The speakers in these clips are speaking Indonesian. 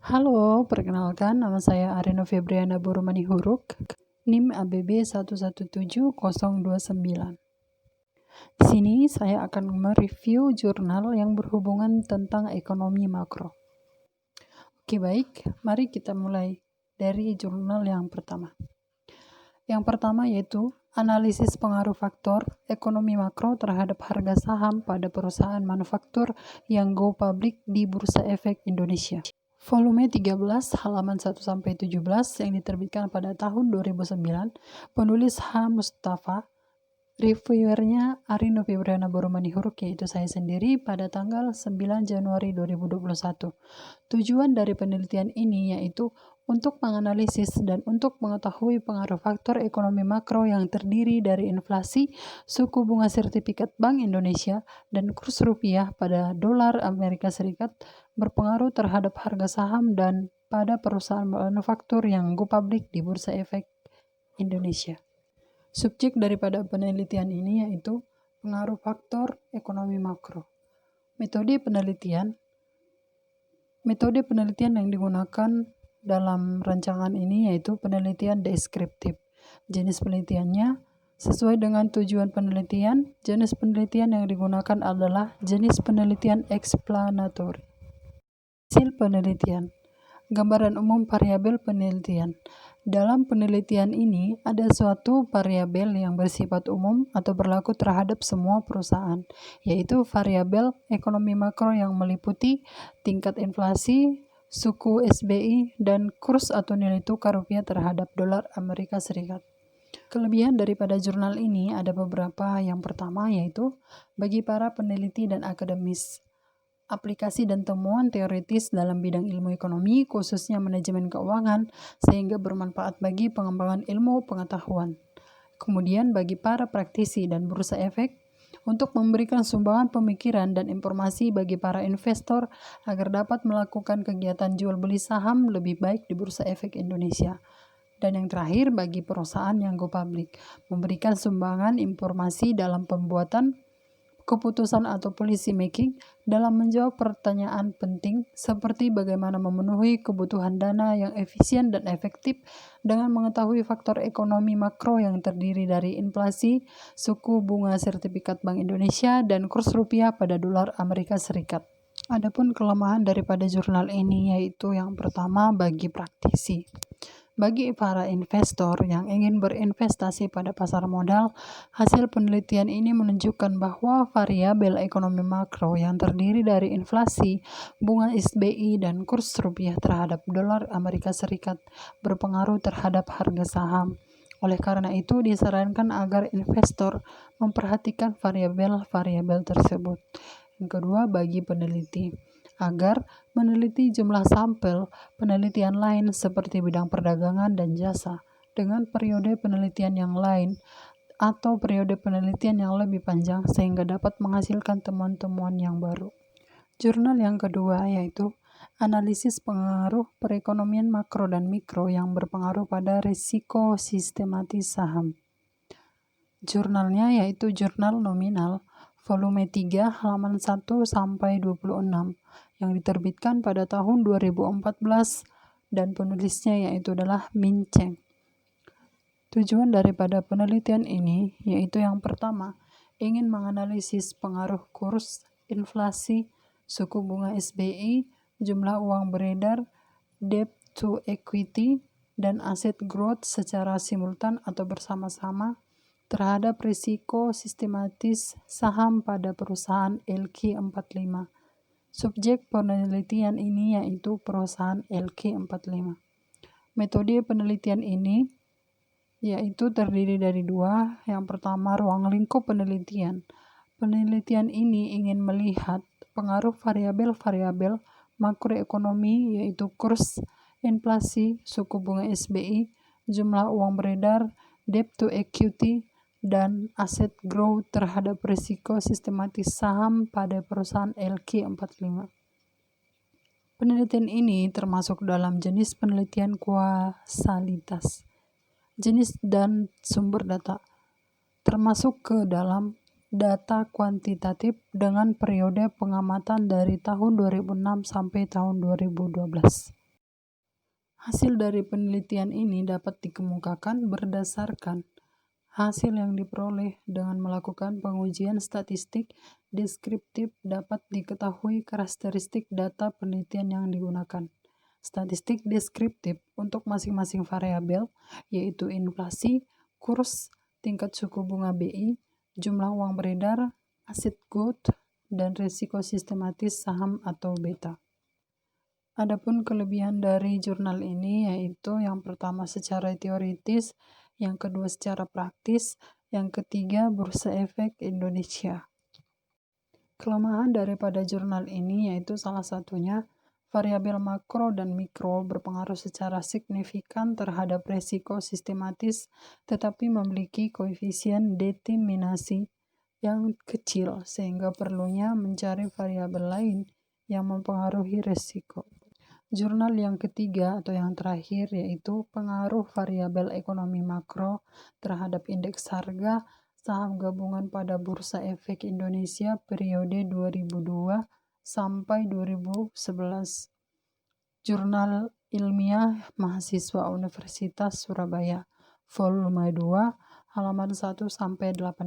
Halo, perkenalkan nama saya Arina Febriana Burmanihuruk, NIM ABB 1170029. Di sini saya akan mereview jurnal yang berhubungan tentang ekonomi makro. Oke, baik, mari kita mulai dari jurnal yang pertama. Yang pertama yaitu analisis pengaruh faktor ekonomi makro terhadap harga saham pada perusahaan manufaktur yang go public di Bursa Efek Indonesia. Volume 13 halaman 1-17 yang diterbitkan pada tahun 2009, penulis H. Mustafa, reviewernya Arina Febriana Burmanihuruk yaitu saya sendiri pada tanggal 9 Januari 2021. Tujuan dari penelitian ini yaitu untuk menganalisis dan untuk mengetahui pengaruh faktor ekonomi makro yang terdiri dari inflasi, suku bunga sertifikat Bank Indonesia, dan kurs rupiah pada dolar Amerika Serikat berpengaruh terhadap harga saham dan pada perusahaan manufaktur yang go public di Bursa Efek Indonesia. Subjek daripada penelitian ini yaitu pengaruh faktor ekonomi makro. Metode penelitian yang digunakan dalam rancangan ini yaitu penelitian deskriptif. Jenis penelitiannya sesuai dengan tujuan penelitian, jenis penelitian yang digunakan adalah jenis penelitian explanatory. Hasil penelitian. Gambaran umum variabel penelitian. Dalam penelitian ini, ada suatu variabel yang bersifat umum atau berlaku terhadap semua perusahaan, yaitu variabel ekonomi makro yang meliputi tingkat inflasi, suku SBI, dan kurs atau nilai tukar rupiah terhadap dolar Amerika Serikat. Kelebihan daripada jurnal ini ada beberapa. Yang pertama yaitu bagi para peneliti dan akademis, aplikasi dan temuan teoritis dalam bidang ilmu ekonomi, khususnya manajemen keuangan, sehingga bermanfaat bagi pengembangan ilmu pengetahuan. Kemudian bagi para praktisi dan bursa efek, untuk memberikan sumbangan pemikiran dan informasi bagi para investor agar dapat melakukan kegiatan jual beli saham lebih baik di Bursa Efek Indonesia. Dan yang terakhir bagi perusahaan yang go public, memberikan sumbangan informasi dalam pembuatan keputusan atau policy making dalam menjawab pertanyaan penting seperti bagaimana memenuhi kebutuhan dana yang efisien dan efektif dengan mengetahui faktor ekonomi makro yang terdiri dari inflasi, suku bunga sertifikat Bank Indonesia, dan kurs rupiah pada dolar Amerika Serikat. Adapun kelemahan daripada jurnal ini yaitu yang pertama bagi praktisi. Bagi para investor yang ingin berinvestasi pada pasar modal, hasil penelitian ini menunjukkan bahwa variabel ekonomi makro yang terdiri dari inflasi, bunga SBI, dan kurs rupiah terhadap dolar Amerika Serikat berpengaruh terhadap harga saham. Oleh karena itu, disarankan agar investor memperhatikan variabel-variabel tersebut. Yang kedua, bagi peneliti, agar meneliti jumlah sampel penelitian lain seperti bidang perdagangan dan jasa dengan periode penelitian yang lain atau periode penelitian yang lebih panjang sehingga dapat menghasilkan temuan-temuan yang baru. Jurnal yang kedua yaitu analisis pengaruh perekonomian makro dan mikro yang berpengaruh pada risiko sistematis saham. Jurnalnya yaitu jurnal nominal volume 3 halaman 1-26 yang diterbitkan pada tahun 2014 dan penulisnya yaitu adalah Min Cheng. Tujuan daripada penelitian ini yaitu yang pertama, ingin menganalisis pengaruh kurs, inflasi, suku bunga SBI, jumlah uang beredar, debt to equity, dan aset growth secara simultan atau bersama-sama terhadap risiko sistematis saham pada perusahaan LQ45. Subjek penelitian ini yaitu perusahaan LQ45. Metode penelitian ini yaitu terdiri dari dua. Yang pertama, ruang lingkup penelitian. Penelitian ini ingin melihat pengaruh variabel-variabel makroekonomi yaitu kurs, inflasi, suku bunga SBI, jumlah uang beredar, debt to equity, dan aset growth terhadap risiko sistematis saham pada perusahaan LQ45. Penelitian ini termasuk dalam jenis penelitian kuasalitas, jenis dan sumber data, termasuk ke dalam data kuantitatif dengan periode pengamatan dari tahun 2006 sampai tahun 2012. Hasil dari penelitian ini dapat dikemukakan berdasarkan hasil yang diperoleh dengan melakukan pengujian statistik deskriptif dapat diketahui karakteristik data penelitian yang digunakan. Statistik deskriptif untuk masing-masing variabel yaitu inflasi, kurs, tingkat suku bunga BI, jumlah uang beredar, aset good, dan risiko sistematis saham atau beta. Adapun kelebihan dari jurnal ini yaitu yang pertama secara teoritis, yang kedua secara praktis, yang ketiga Bursa Efek Indonesia. Kelemahan daripada jurnal ini yaitu salah satunya variabel makro dan mikro berpengaruh secara signifikan terhadap resiko sistematis tetapi memiliki koefisien determinasi yang kecil sehingga perlunya mencari variabel lain yang mempengaruhi resiko. Jurnal yang ketiga atau yang terakhir yaitu pengaruh variabel ekonomi makro terhadap indeks harga saham gabungan pada Bursa Efek Indonesia periode 2002 sampai 2011. Jurnal Ilmiah Mahasiswa Universitas Surabaya, volume 2, halaman 1 sampai 18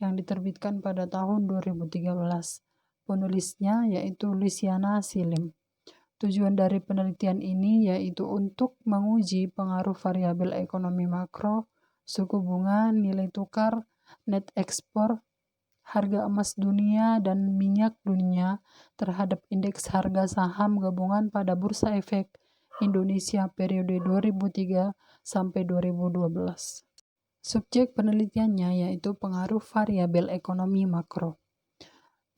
yang diterbitkan pada tahun 2013. Penulisnya yaitu Lisyana Silim. Tujuan dari penelitian ini yaitu untuk menguji pengaruh variabel ekonomi makro, suku bunga, nilai tukar, net ekspor, harga emas dunia, dan minyak dunia terhadap indeks harga saham gabungan pada Bursa Efek Indonesia periode 2003 sampai 2012. Subjek penelitiannya yaitu pengaruh variabel ekonomi makro.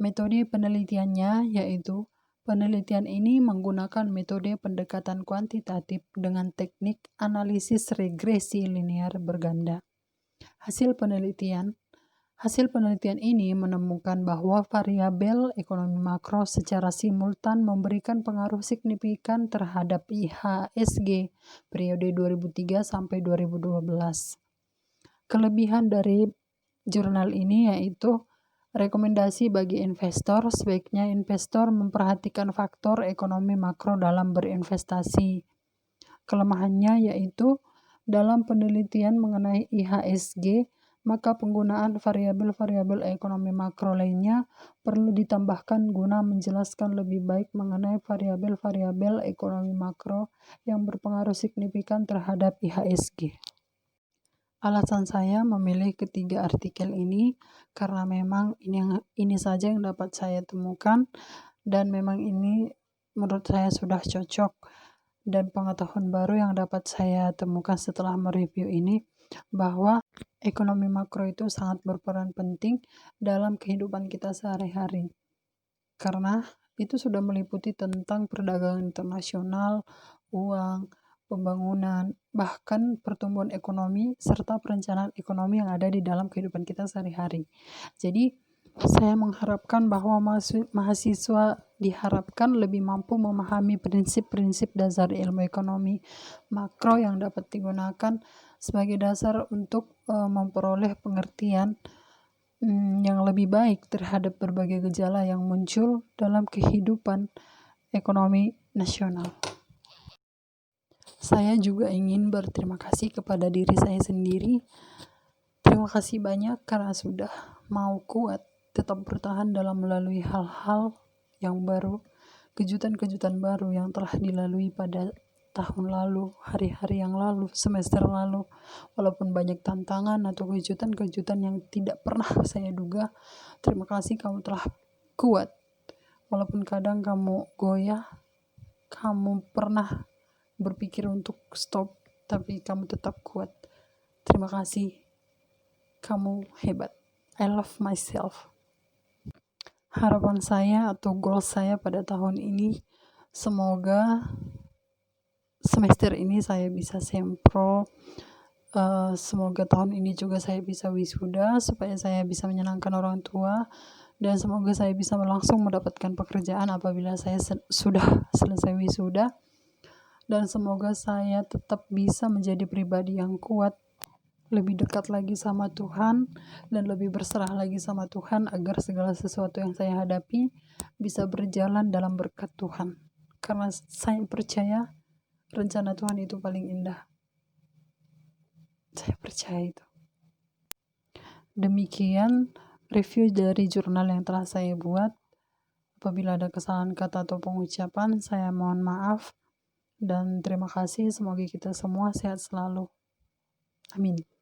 Metode penelitiannya yaitu penelitian ini menggunakan metode pendekatan kuantitatif dengan teknik analisis regresi linear berganda. Hasil penelitian ini menemukan bahwa variabel ekonomi makro secara simultan memberikan pengaruh signifikan terhadap IHSG periode 2003 sampai 2012. Kelebihan dari jurnal ini yaitu rekomendasi bagi investor, sebaiknya investor memperhatikan faktor ekonomi makro dalam berinvestasi. Kelemahannya yaitu dalam penelitian mengenai IHSG, maka penggunaan variabel-variabel ekonomi makro lainnya perlu ditambahkan guna menjelaskan lebih baik mengenai variabel-variabel ekonomi makro yang berpengaruh signifikan terhadap IHSG. Alasan saya memilih ketiga artikel ini karena memang ini saja yang dapat saya temukan dan memang ini menurut saya sudah cocok, dan pengetahuan baru yang dapat saya temukan setelah mereview ini bahwa ekonomi makro itu sangat berperan penting dalam kehidupan kita sehari-hari karena itu sudah meliputi tentang perdagangan internasional, uang, pembangunan, bahkan pertumbuhan ekonomi, serta perencanaan ekonomi yang ada di dalam kehidupan kita sehari-hari. Jadi, saya mengharapkan bahwa mahasiswa diharapkan lebih mampu memahami prinsip-prinsip dasar ilmu ekonomi makro yang dapat digunakan sebagai dasar untuk memperoleh pengertian yang lebih baik terhadap berbagai gejala yang muncul dalam kehidupan ekonomi nasional. Saya juga ingin berterima kasih kepada diri saya sendiri. Terima kasih banyak karena sudah mau kuat tetap bertahan dalam melalui hal-hal yang baru, kejutan-kejutan baru yang telah dilalui pada tahun lalu, hari-hari yang lalu, semester lalu. Walaupun banyak tantangan atau kejutan-kejutan yang tidak pernah saya duga, terima kasih kamu telah kuat. Walaupun kadang kamu goyah, kamu pernah berpikir untuk stop, tapi kamu tetap kuat. Terima kasih, kamu hebat. I love myself. Harapan saya atau goal saya pada tahun ini, semoga semester ini saya bisa sempro, semoga tahun ini juga saya bisa wisuda supaya saya bisa menyenangkan orang tua, dan semoga saya bisa langsung mendapatkan pekerjaan apabila saya sudah selesai wisuda. Dan semoga saya tetap bisa menjadi pribadi yang kuat, lebih dekat lagi sama Tuhan, dan lebih berserah lagi sama Tuhan agar segala sesuatu yang saya hadapi bisa berjalan dalam berkat Tuhan. Karena saya percaya rencana Tuhan itu paling indah. Saya percaya itu. Demikian review dari jurnal yang telah saya buat. Apabila ada kesalahan kata atau pengucapan, saya mohon maaf. Dan terima kasih, semoga kita semua sehat selalu. Amin.